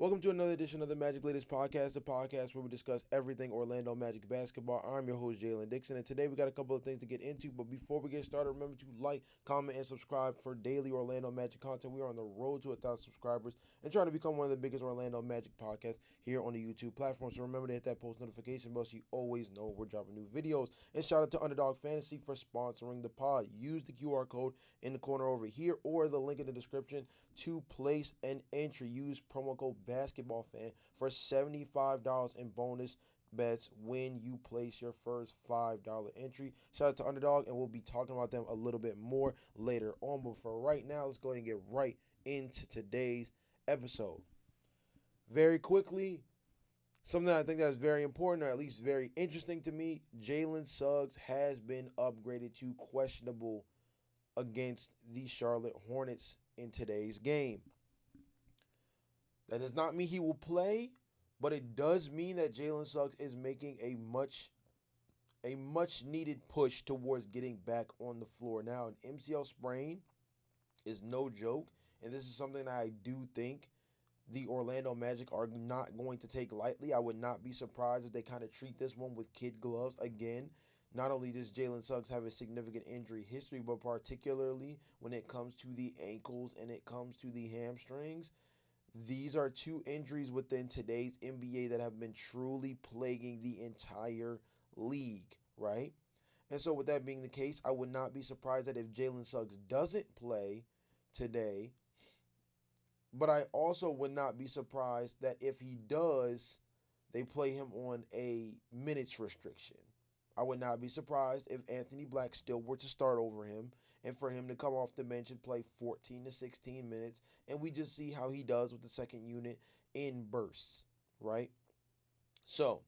Welcome to another edition of the Magic Latest Podcast, the podcast where we discuss everything Orlando Magic basketball. I'm your host, Jalon Dixon, and today we got a couple of things to get into. But before we get started, remember to like, comment, and subscribe for daily Orlando Magic content. We are on the road to 1,000 subscribers and trying to become one of the biggest Orlando Magic podcasts here on the YouTube platform. So remember to hit that post notification bell so you always know we're dropping new videos. And shout out to Underdog Fantasy for sponsoring the pod. Use the QR code in the corner over here or the link in the description to place an entry. Use promo code BasketballFan for $75 in bonus bets when you place your first $5 entry. Shout out to Underdog, and we'll be talking about them a little bit more later on. But for right now, let's go ahead and get right into today's episode. Very quickly, something I think that's very important, or at least very interesting to me, Jalen Suggs has been upgraded to questionable against the Charlotte Hornets in today's game. That does not mean he will play, but it does mean that Jalen Suggs is making a much needed push towards getting back on the floor. Now, an MCL sprain is no joke, and this is something that I do think the Orlando Magic are not going to take lightly. I would not be surprised if they kind of treat this one with kid gloves. Again, not only does Jalen Suggs have a significant injury history, but particularly when it comes to the ankles and it comes to the hamstrings, these are two injuries within today's NBA that have been truly plaguing the entire league, right? And so, with that being the case, I would not be surprised that if Jalen Suggs doesn't play today, but I also would not be surprised that if he does, they play him on a minutes restriction. I would not be surprised if Anthony Black still were to start over him and for him to come off the bench and play 14 to 16 minutes, and we just see how he does with the second unit in bursts, right? So,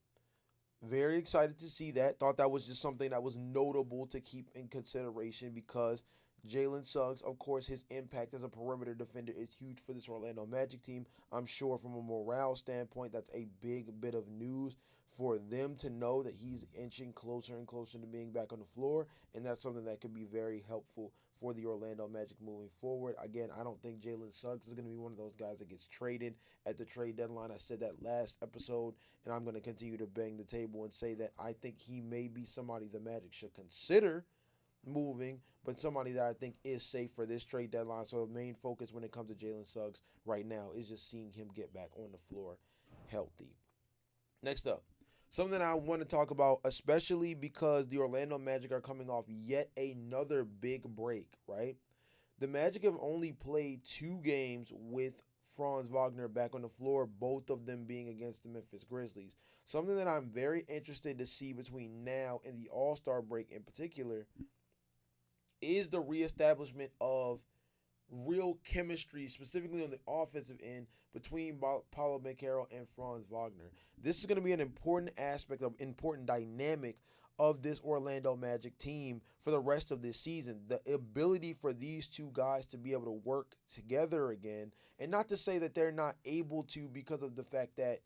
very excited to see that. Thought that was just something that was notable to keep in consideration because Jalen Suggs, of course, his impact as a perimeter defender is huge for this Orlando Magic team. I'm sure from a morale standpoint, that's a big bit of news for them to know that he's inching closer and closer to being back on the floor. And that's something that could be very helpful for the Orlando Magic moving forward. Again, I don't think Jalen Suggs is going to be one of those guys that gets traded at the trade deadline. I said that last episode, and I'm going to continue to bang the table and say that I think he may be somebody the Magic should consider moving, but somebody that I think is safe for this trade deadline. So the main focus when it comes to Jalen Suggs right now is just seeing him get back on the floor healthy. Next up, something I want to talk about, especially because the Orlando Magic are coming off yet another big break, right? The Magic have only played 2 games with Franz Wagner back on the floor, both of them being against the Memphis Grizzlies. Something that I'm very interested to see between now and the All Star break in particular is the reestablishment of real chemistry, specifically on the offensive end, between Paulo Banchero and Franz Wagner. This is going to be an important aspect of important dynamic of this Orlando Magic team for the rest of this season. The ability for these two guys to be able to work together again, and not to say that they're not able to because of the fact that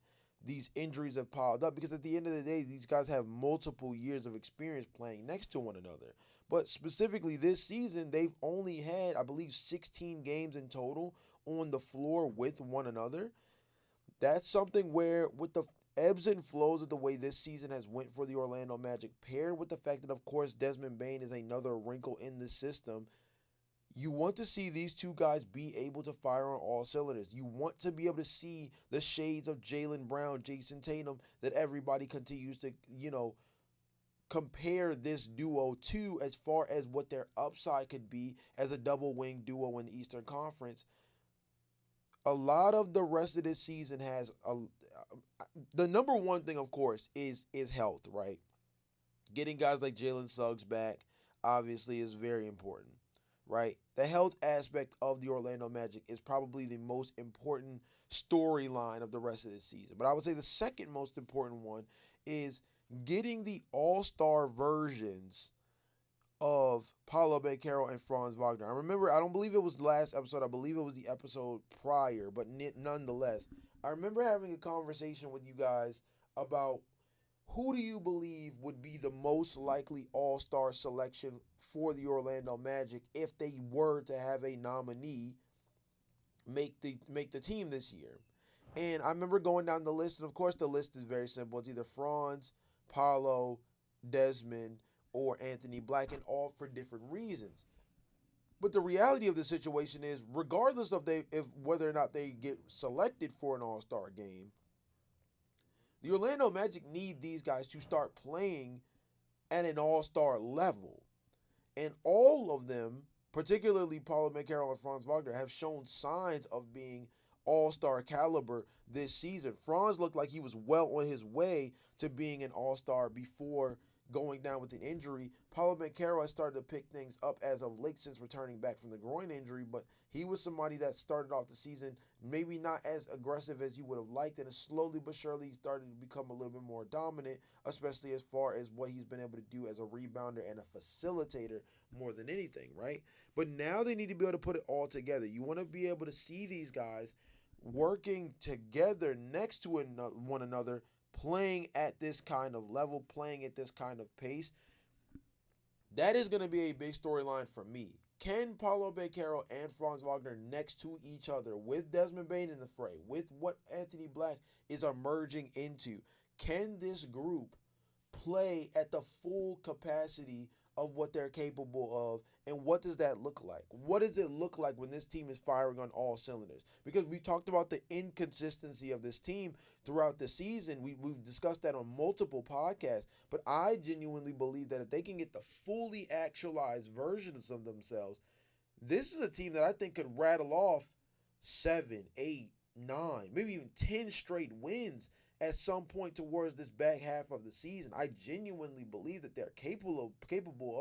these injuries have piled up, because at the end of the day, these guys have multiple years of experience playing next to one another. But specifically this season, they've only had, I believe, 16 games in total on the floor with one another. That's something where, with the ebbs and flows of the way this season has went for the Orlando Magic, paired with the fact that, of course, Desmond Bane is another wrinkle in the system, you want to see these two guys be able to fire on all cylinders. You want to be able to see the shades of Jaylen Brown, Jason Tatum that everybody continues to, compare this duo to as far as what their upside could be as a double wing duo in the Eastern Conference. A lot of the rest of this season has the number one thing, of course, is health, right? Getting guys like Jalen Suggs back obviously is very important, right? The health aspect of the Orlando Magic is probably the most important storyline of the rest of this season. But I would say the second most important one is getting the all-star versions of Paulo Banchero and Franz Wagner. I remember, I don't believe it was the last episode. I believe it was the episode prior, but nonetheless, I remember having a conversation with you guys about who do you believe would be the most likely all-star selection for the Orlando Magic if they were to have a nominee make the team this year. And I remember going down the list, and of course, the list is very simple. It's either Franz, Paulo, Desmond, or Anthony Black, and all for different reasons. But the reality of the situation is, regardless of if whether or not they get selected for an All Star game, the Orlando Magic need these guys to start playing at an All Star level. And all of them, particularly Paulo Banchero and Franz Wagner, have shown signs of being all-star caliber this season. Franz looked like he was well on his way to being an all-star before going down with an injury. Paulo Banchero has started to pick things up as of late since returning back from the groin injury, but he was somebody that started off the season maybe not as aggressive as you would have liked, and slowly but surely started to become a little bit more dominant, especially as far as what he's been able to do as a rebounder and a facilitator more than anything, right? But now they need to be able to put it all together. You want to be able to see these guys working together next to one another, playing at this kind of level, playing at this kind of pace. That is going to be a big storyline for me. Can Paulo Banchero and Franz Wagner next to each other with Desmond Bane in the fray, with what Anthony Black is emerging into, can this group play at the full capacity of what they're capable of, and what does that look like? What does it look like when this team is firing on all cylinders? Because we talked about the inconsistency of this team throughout the season. We've discussed that on multiple podcasts, but I genuinely believe that if they can get the fully actualized versions of themselves, this is a team that I think could rattle off 7, 8, 9, maybe even 10 straight wins at some point towards this back half of the season. I genuinely believe that they're capable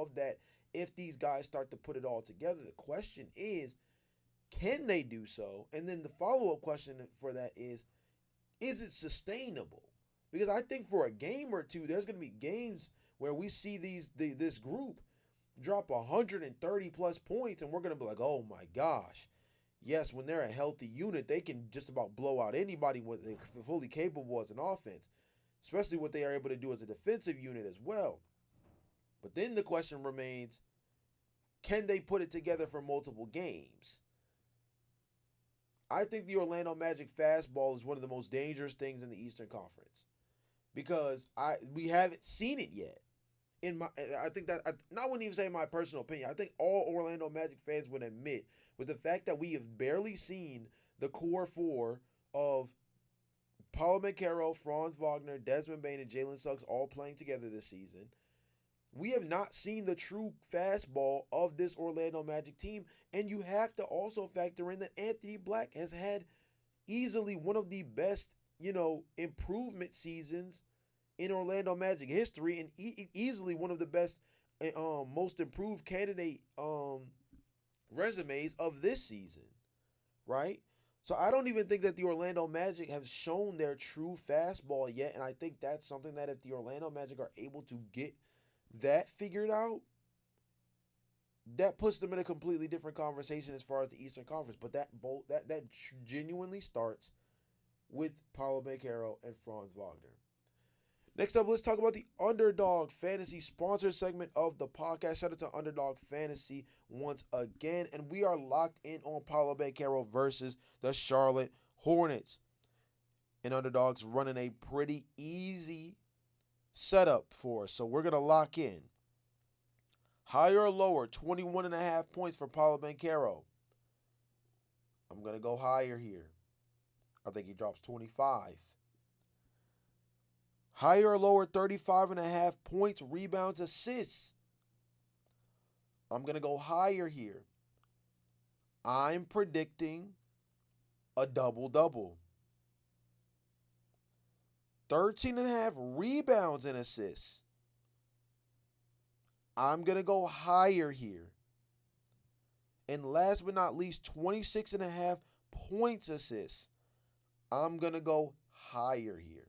of that if these guys start to put it all together. The question is, can they do so? And then the follow-up question for that is it sustainable? Because I think for a game or two, there's going to be games where we see this group drop 130 plus points, and we're going to be like, oh my gosh. Yes, when they're a healthy unit, they can just about blow out anybody what they're fully capable as an offense, especially what they are able to do as a defensive unit as well. But then the question remains, can they put it together for multiple games? I think the Orlando Magic fastball is one of the most dangerous things in the Eastern Conference because we haven't seen it yet. I think that I wouldn't even say my personal opinion. I think all Orlando Magic fans would admit with the fact that we have barely seen the core four of Paulo Banchero, Franz Wagner, Desmond Bane, and Jalen Suggs all playing together this season. We have not seen the true fastball of this Orlando Magic team, and you have to also factor in that Anthony Black has had easily one of the best, improvement seasons in Orlando Magic history, and easily one of the best, most improved candidate resumes of this season, right? So I don't even think that the Orlando Magic have shown their true fastball yet, and I think that's something that if the Orlando Magic are able to get that figured out, that puts them in a completely different conversation as far as the Eastern Conference. But that genuinely starts with Paulo Banchero and Franz Wagner. Next up, let's talk about the Underdog Fantasy sponsor segment of the podcast. Shout out to Underdog Fantasy once again. And we are locked in on Paulo Banchero versus the Charlotte Hornets. And Underdog's running a pretty easy setup for us. So we're going to lock in. Higher or lower, 21.5 points for Paulo Banchero. I'm going to go higher here. I think he drops 25. Higher or lower, 35.5 points, rebounds, assists. I'm going to go higher here. I'm predicting a double-double. 13.5 rebounds and assists. I'm going to go higher here. And last but not least, 26.5 points assists. I'm going to go higher here.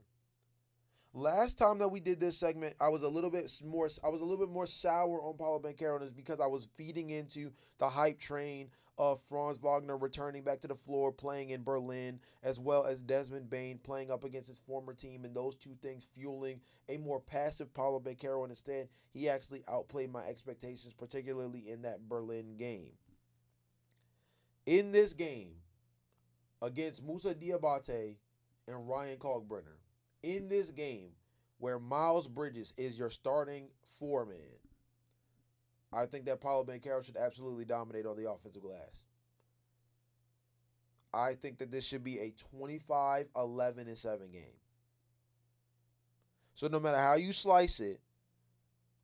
Last time that we did this segment, I was a little bit more sour on Paulo Banchero, and it's because I was feeding into the hype train of Franz Wagner returning back to the floor, playing in Berlin, as well as Desmond Bane playing up against his former team, and those two things fueling a more passive Paulo Banchero. And instead, he actually outplayed my expectations, particularly in that Berlin game. In this game against Musa Diabate, and Ryan Kalkbrenner in this game where Miles Bridges is your starting four man, I think that Paulo Banchero should absolutely dominate on the offensive glass. I think that this should be a 25, 11, and 7 game. So no matter how you slice it,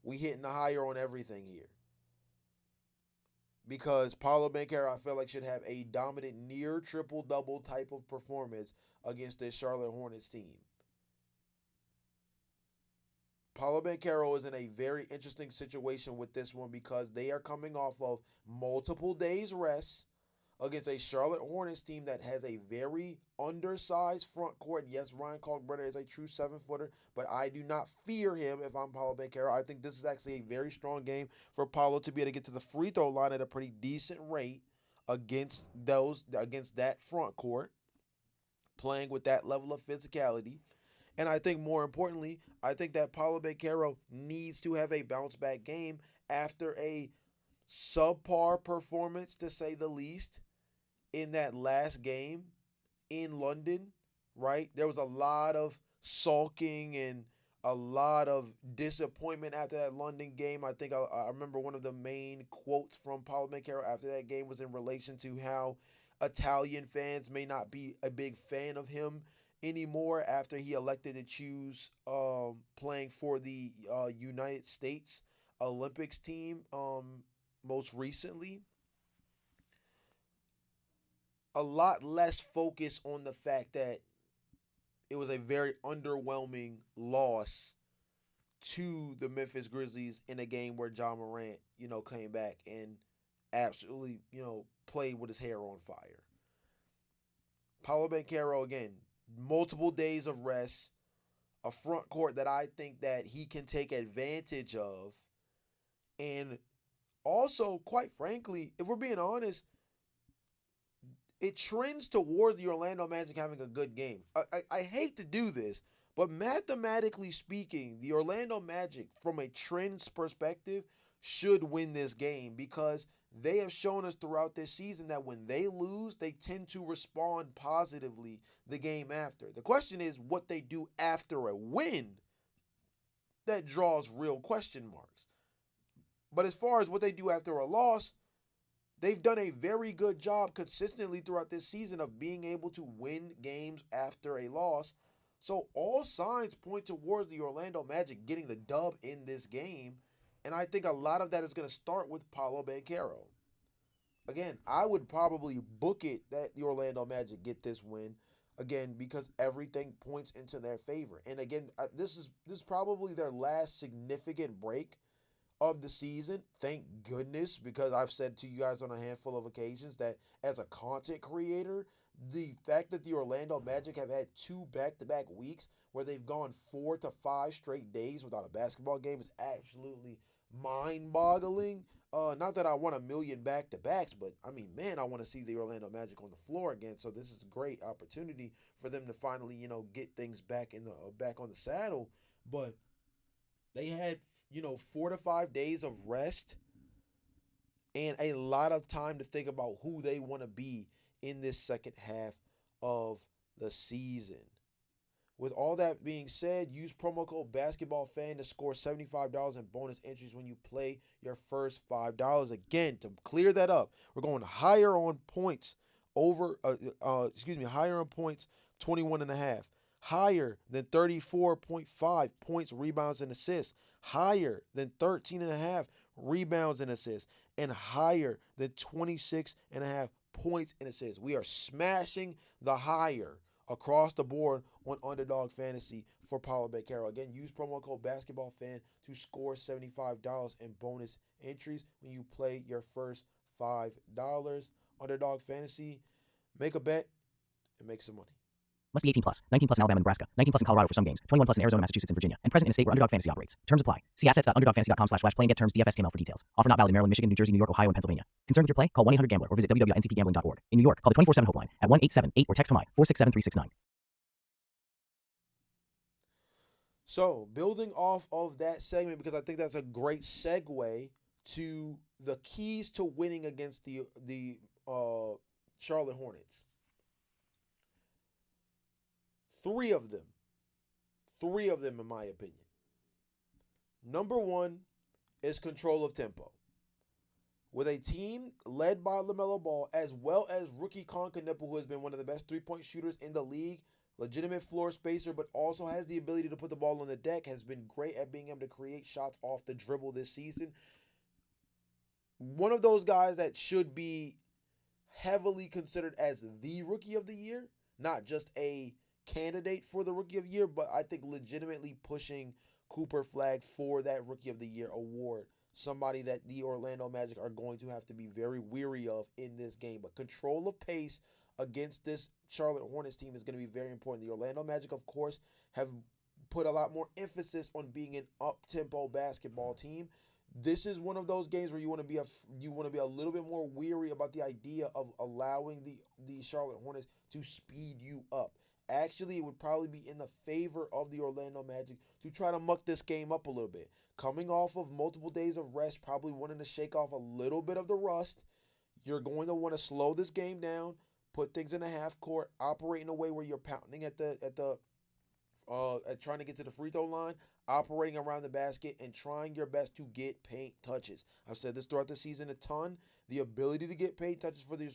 we hitting the higher on everything here. Because Paulo Banchero, I feel like, should have a dominant near triple double type of performance against this Charlotte Hornets team. Paulo Banchero is in a very interesting situation with this one because they are coming off of multiple days rest against a Charlotte Hornets team that has a very undersized front court. Yes, Ryan Kalkbrenner is a true 7-footer, but I do not fear him if I'm Paulo Banchero. I think this is actually a very strong game for Paulo to be able to get to the free throw line at a pretty decent rate against that front court, playing with that level of physicality. And I think more importantly, I think that Paulo Banchero needs to have a bounce back game after a subpar performance, to say the least, in that last game in London, right? There was a lot of sulking and a lot of disappointment after that London game. I think I remember one of the main quotes from Paulo Banchero after that game was in relation to how Italian fans may not be a big fan of him anymore after he elected to choose playing for the United States Olympics team most recently. A lot less focus on the fact that it was a very underwhelming loss to the Memphis Grizzlies in a game where John Morant, came back and absolutely, played with his hair on fire. Paulo Banchero, again, multiple days of rest, a front court that I think that he can take advantage of. And also, quite frankly, if we're being honest, it trends towards the Orlando Magic having a good game. I hate to do this, but mathematically speaking, the Orlando Magic, from a trends perspective, should win this game because they have shown us throughout this season that when they lose, they tend to respond positively the game after. The question is what they do after a win that draws real question marks. But as far as what they do after a loss, they've done a very good job consistently throughout this season of being able to win games after a loss. So all signs point towards the Orlando Magic getting the dub in this game. And I think a lot of that is going to start with Paulo Banchero. Again, I would probably book it that the Orlando Magic get this win. Again, because everything points into their favor. And again, this is probably their last significant break of the season. Thank goodness, because I've said to you guys on a handful of occasions that as a content creator, the fact that the Orlando Magic have had two back-to-back weeks where they've gone 4 to 5 straight days without a basketball game is absolutely mind-boggling. Not that I want a million back-to-backs, but I mean, man, I want to see the Orlando Magic on the floor again. So this is a great opportunity for them to finally, get things back in the back on the saddle. But they had 4 to 5 days of rest and a lot of time to think about who they want to be in this second half of the season. With all that being said, use promo code BasketballFan to score $75 in bonus entries when you play your first $5. Again, to clear that up, we're going higher on points higher on points, 21 and a half. Higher than 34.5 points, rebounds, and assists. Higher than 13 and a half rebounds and assists. And higher than 26 and a half points and assists. We are smashing the higher across the board on Underdog Fantasy for Paulo Banchero. Again, use promo code BasketballFan to score $75 in bonus entries when you play your first $5. Underdog Fantasy, make a bet and make some money. Must be 18 plus. 19 plus in Alabama, Nebraska. 19 plus in Colorado for some games. 21 plus in Arizona, Massachusetts, and Virginia. And present in a state where Underdog Fantasy operates. Terms apply. See assets.underdogfantasy.com/play and get terms DFSTML for details. Offer not valid in Maryland, Michigan, New Jersey, New York, Ohio, and Pennsylvania. Concerned with your play? Call 1-800-GAMBLER or visit www.ncpgambling.org. In New York, call the 24/7 Hope line at 1-878 or text from 467-369. So, building off of that segment, because I think that's a great segue to the keys to winning against the Charlotte Hornets. Three of them. Three of them, in my opinion. Number one is control of tempo. With a team led by LaMelo Ball, as well as rookie Nipple, who has been one of the best three-point shooters in the league, legitimate floor spacer, but also has the ability to put the ball on the deck, has been great at being able to create shots off the dribble this season. One of those guys that should be heavily considered as the rookie of the year, not just a candidate for the rookie of the year, but I think legitimately pushing Cooper flag for that rookie of the year award. Somebody that the Orlando Magic are going to have to be very weary of in this game. But control of pace against this Charlotte Hornets team is going to be very important. The Orlando Magic, of course, have put a lot more emphasis on being an up-tempo basketball team. This is one of those games where you want to be a little bit more weary about the idea of allowing the Charlotte Hornets to speed you up. Actually, it would probably be in the favor of the Orlando Magic to try to muck this game up a little bit. Coming off of multiple days of rest, probably wanting to shake off a little bit of the rust, you're going to want to slow this game down, put things in the half court, operate in a way where you're pounding at trying to get to the free throw line, operating around the basket, and trying your best to get paint touches. I've said this throughout the season a ton. The ability to get paint touches for the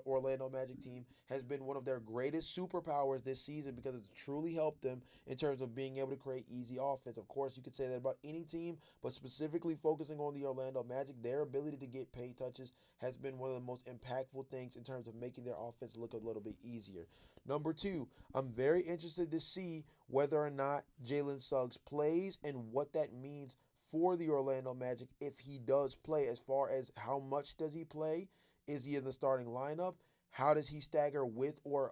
Orlando Magic team has been one of their greatest superpowers this season because it's truly helped them in terms of being able to create easy offense. Of course, you could say that about any team, but specifically focusing on the Orlando Magic, their ability to get paint touches has been one of the most impactful things in terms of making their offense look a little bit easier. Number two, I'm very interested to see whether or not Jalen Suggs plays and what that means for the Orlando Magic if he does play, as far as how much does he play? Is he in the starting lineup? How does he stagger with or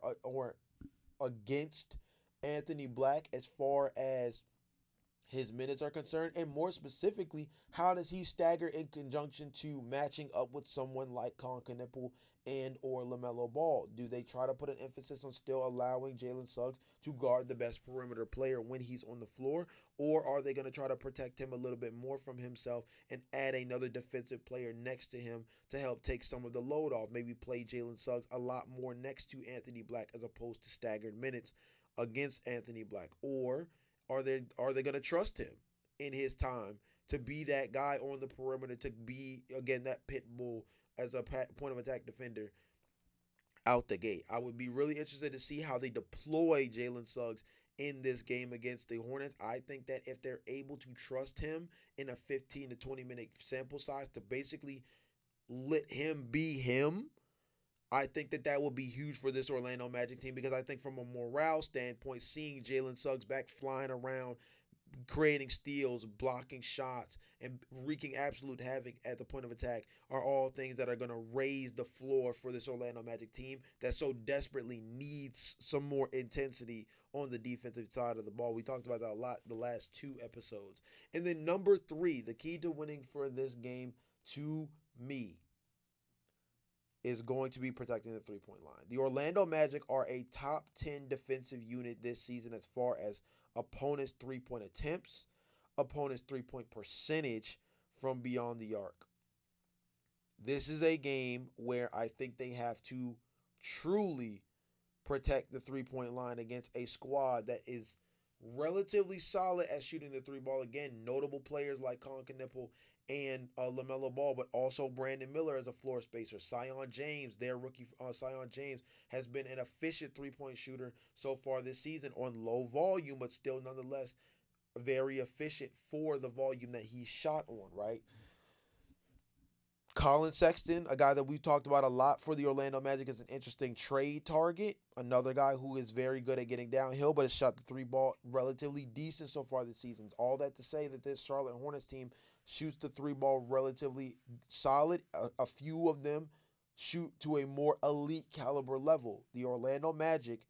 against Anthony Black as far as his minutes are concerned? And more specifically, how does he stagger in conjunction to matching up with someone like Colin Knipple and or LaMelo Ball? Do they try to put an emphasis on still allowing Jalen Suggs to guard the best perimeter player when he's on the floor? Or are they going to try to protect him a little bit more from himself and add another defensive player next to him to help take some of the load off? Maybe play Jalen Suggs a lot more next to Anthony Black as opposed to staggered minutes against Anthony Black? Or are they going to trust him in his time to be that guy on the perimeter, to be, again, that pit bull as a point of attack defender out the gate? I would be really interested to see how they deploy Jalen Suggs in this game against the Hornets. I think that if they're able to trust him in a 15 to 20 minute sample size to basically let him be him, I think that will be huge for this Orlando Magic team, because I think from a morale standpoint, seeing Jalen Suggs back flying around, creating steals, blocking shots, and wreaking absolute havoc at the point of attack are all things that are going to raise the floor for this Orlando Magic team that so desperately needs some more intensity on the defensive side of the ball. We talked about that a lot the last two episodes. And then number three, the key to winning for this game to me is going to be protecting the three-point line. The Orlando Magic are a top 10 defensive unit this season as far as opponents' three-point attempts, opponents' three-point percentage from beyond the arc. This is a game where I think they have to truly protect the three-point line against a squad that is relatively solid at shooting the three ball. Again, notable players like Colin Knipple and LaMelo Ball, but also Brandon Miller as a floor spacer. Sion James, their rookie Sion James, has been an efficient three-point shooter so far this season on low volume, but still nonetheless very efficient for the volume that he shot on, right? Colin Sexton, a guy that we've talked about a lot for the Orlando Magic, is an interesting trade target. Another guy who is very good at getting downhill, but has shot the three ball relatively decent so far this season. All that to say that this Charlotte Hornets team shoots the three ball relatively solid. A few of them shoot to a more elite caliber level. The Orlando Magic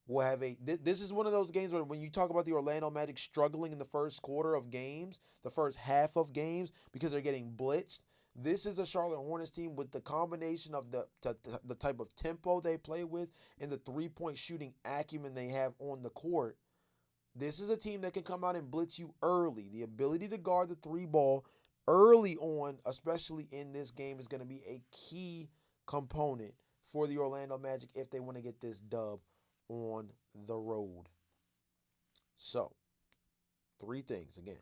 will have this is one of those games where when you talk about the Orlando Magic struggling in the first quarter of games, the first half of games, because they're getting blitzed, this is a Charlotte Hornets team with the combination of the type of tempo they play with and the three-point shooting acumen they have on the court. This is a team that can come out and blitz you early. The ability to guard the three ball early on, especially in this game, is going to be a key component for the Orlando Magic if they want to get this dub on the road. So, three things again.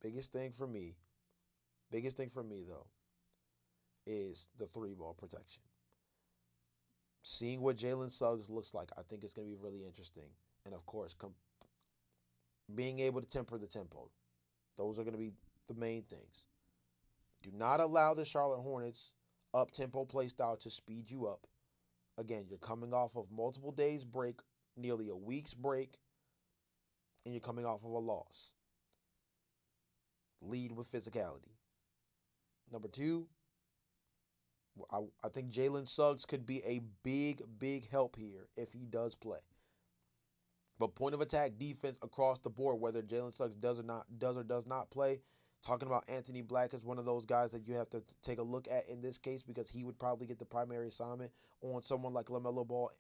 Biggest thing for me, biggest thing for me though, is the three ball protection. Seeing what Jalen Suggs looks like, I think it's going to be really interesting. And of course, being able to temper the tempo. Those are going to be the main things. Do not allow the Charlotte Hornets up tempo play style to speed you up. Again, you're coming off of multiple days break, nearly a week's break, and you're coming off of a loss. Lead with physicality. Number two, I think Jalen Suggs could be a big, big help here if he does play. But point of attack defense across the board, whether Jalen Suggs does not play. Talking about Anthony Black as one of those guys that you have to take a look at in this case because he would probably get the primary assignment on someone like LaMelo Ball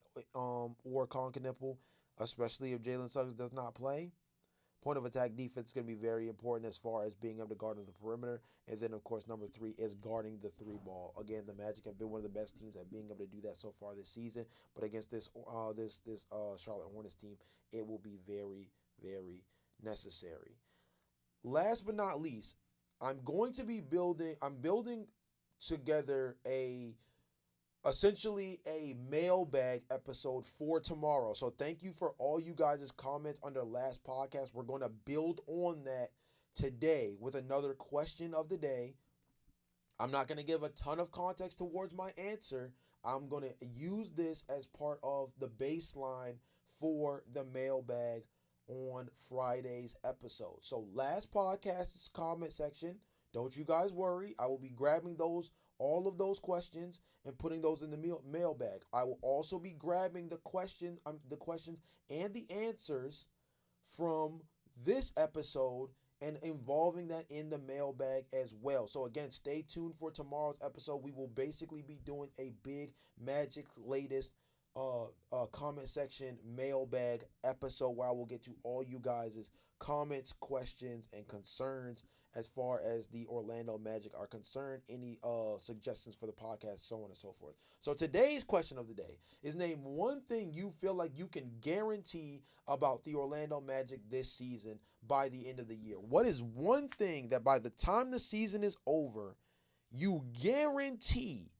or Colin Knippel, especially if Jalen Suggs does not play. Point of attack defense is going to be very important as far as being able to guard on the perimeter. And then, of course, number three is guarding the three ball. Again, the Magic have been one of the best teams at being able to do that so far this season. But against this Charlotte Hornets team, it will be very, very necessary. Last but not least, I'm building together essentially a mailbag episode for tomorrow. So thank you for all you guys' comments under last podcast. We're going to build on that today with another question of the day. I'm not going to give a ton of context towards my answer. I'm going to use this as part of the baseline for the mailbag on Friday's episode. So last podcast's comment section, don't you guys worry. I will be grabbing all of those questions and putting those in the mailbag. I will also be grabbing the questions and the answers from this episode and involving that in the mailbag as well. So again, stay tuned for tomorrow's episode. We will basically be doing a big Magic latest comment section mailbag episode where I will get to all you guys' comments, questions, and concerns as far as the Orlando Magic are concerned, any suggestions for the podcast, so on and so forth. So today's question of the day is, name one thing you feel like you can guarantee about the Orlando Magic this season by the end of the year. What is one thing that by the time the season is over, you guarantee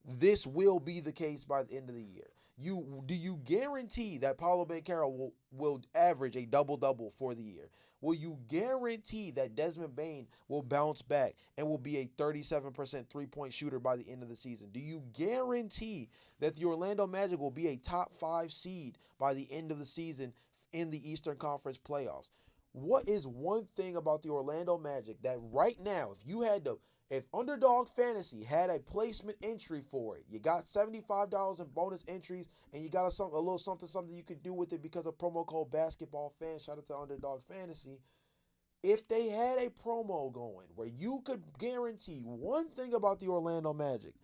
this will be the case by the end of the year? Do you guarantee that Paolo Banchero will average a double-double for the year? Will you guarantee that Desmond Bane will bounce back and will be a 37% three-point shooter by the end of the season? Do you guarantee that the Orlando Magic will be a top 5 seed by the end of the season in the Eastern Conference playoffs? What is one thing about the Orlando Magic that right now, if Underdog Fantasy had a placement entry for it, you got $75 in bonus entries, and you got a little something you could do with it because of promo code BasketballFan. Shout out to Underdog Fantasy. If they had a promo going where you could guarantee one thing about the Orlando Magic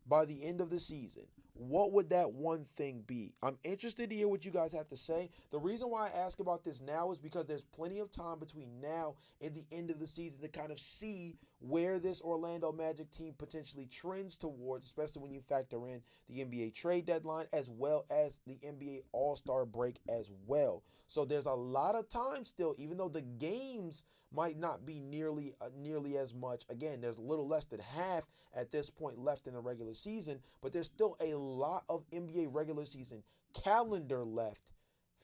by the end of the season, what would that one thing be? I'm interested to hear what you guys have to say. The reason why I ask about this now is because there's plenty of time between now and the end of the season to kind of see where this Orlando Magic team potentially trends towards, especially when you factor in the NBA trade deadline as well as the NBA All-Star break as well. So there's a lot of time still, even though the games might not be nearly as much. Again, there's a little less than half at this point left in the regular season, but there's still a lot of NBA regular season calendar left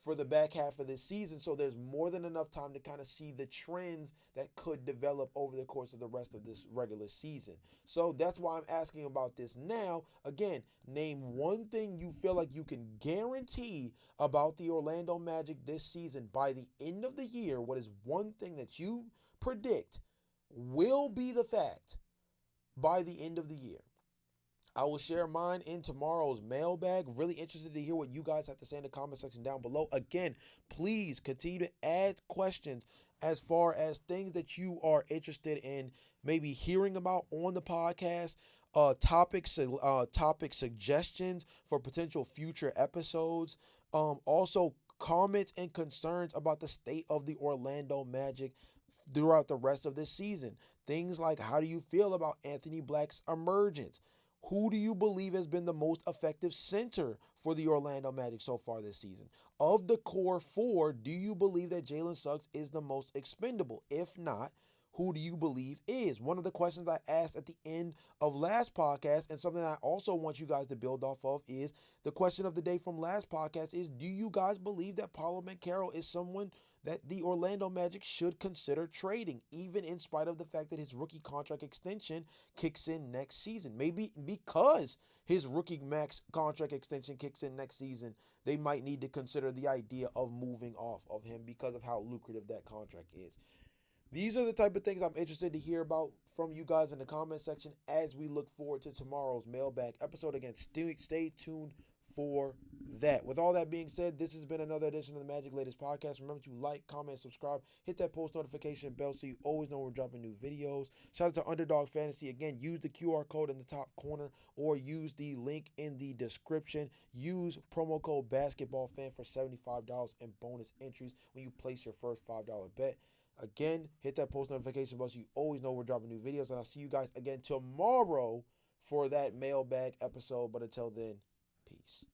for the back half of this season. So there's more than enough time to kind of see the trends that could develop over the course of the rest of this regular season. So that's why I'm asking about this now. Again, name one thing you feel like you can guarantee about the Orlando Magic this season by the end of the year. What is one thing that you predict will be the fact by the end of the year? I will share mine in tomorrow's mailbag. Really interested to hear what you guys have to say in the comment section down below. Again, please continue to add questions as far as things that you are interested in maybe hearing about on the podcast, topic suggestions for potential future episodes. Also, comments and concerns about the state of the Orlando Magic throughout the rest of this season. Things like, how do you feel about Anthony Black's emergence? Who do you believe has been the most effective center for the Orlando Magic so far this season? Of the core four, do you believe that Jalen Suggs is the most expendable? If not, who do you believe is? One of the questions I asked at the end of last podcast, and something I also want you guys to build off of, is the question of the day from last podcast is, do you guys believe that Paulo Banchero is someone that the Orlando Magic should consider trading, even in spite of the fact that his rookie contract extension kicks in next season? Maybe because his rookie max contract extension kicks in next season, they might need to consider the idea of moving off of him because of how lucrative that contract is. These are the type of things I'm interested to hear about from you guys in the comment section as we look forward to tomorrow's mailbag episode. Again, stay tuned for that. With all that being said, this has been another edition of the Magic Latest Podcast. Remember to like, comment, subscribe, hit that post notification bell so you always know we're dropping new videos. Shout out to Underdog Fantasy. Again, use the QR code in the top corner or use the link in the description. Use promo code BasketballFan for $75 in bonus entries when you place your first $5 bet. Again, hit that post notification bell so you always know we're dropping new videos. And I'll see you guys again tomorrow for that mailbag episode. But until then, peace.